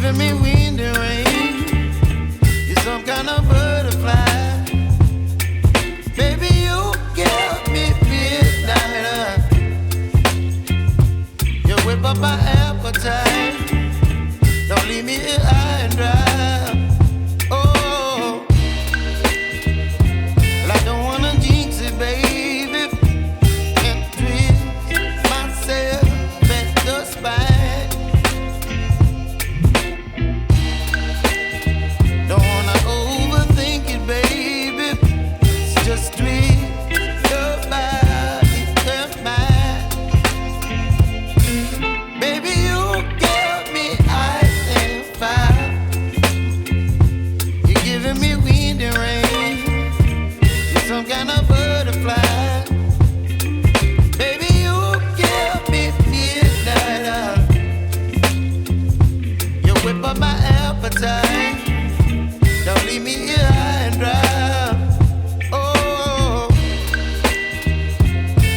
giving me wind and rain. You're some kind of butterfly. Baby, you give me midnight. You whip up my appetite. Don't leave me here high and dry. Oh, well, I don't wanna jinx it, baby, and twist myself at the spine. Don't wanna overthink it, baby. It's just twist your body and mine. Baby, you give me ice and fire. You're giving me wind and rain. You're some kind of butterfly. Baby, you give me midnight. You whip up my appetite. Don't leave me here high and dry. Oh,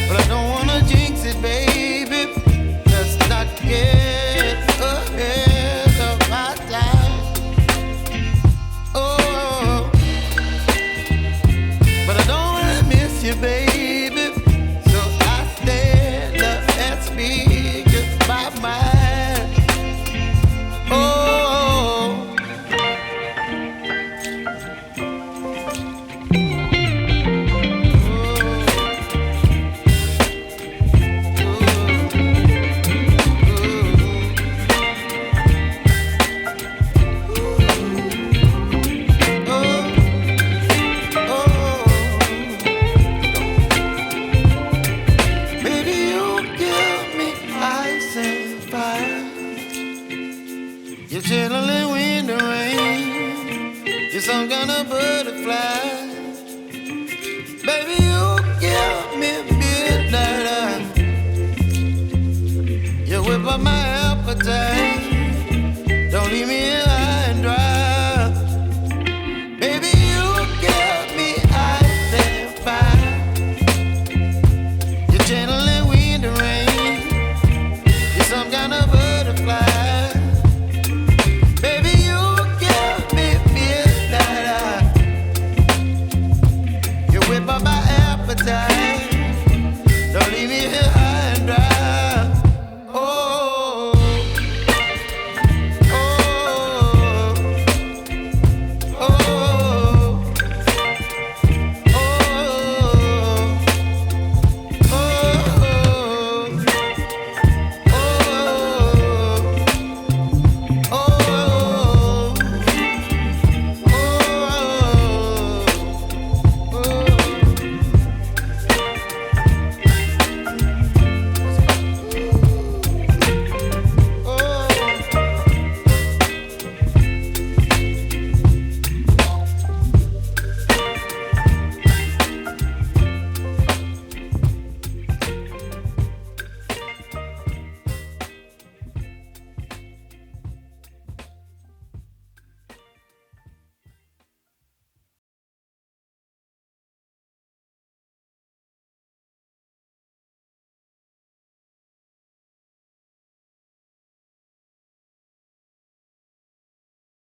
but I don't wanna jinx it, baby. Let's not get ahead of my time. Oh, but I don't wanna miss you, baby. So I stand up and speak my mind. Oh. Baby, you give me ice and fire. You're chilling wind and rain. You're some kind of butterfly. Baby, you give me midnight. You whip up my appetite.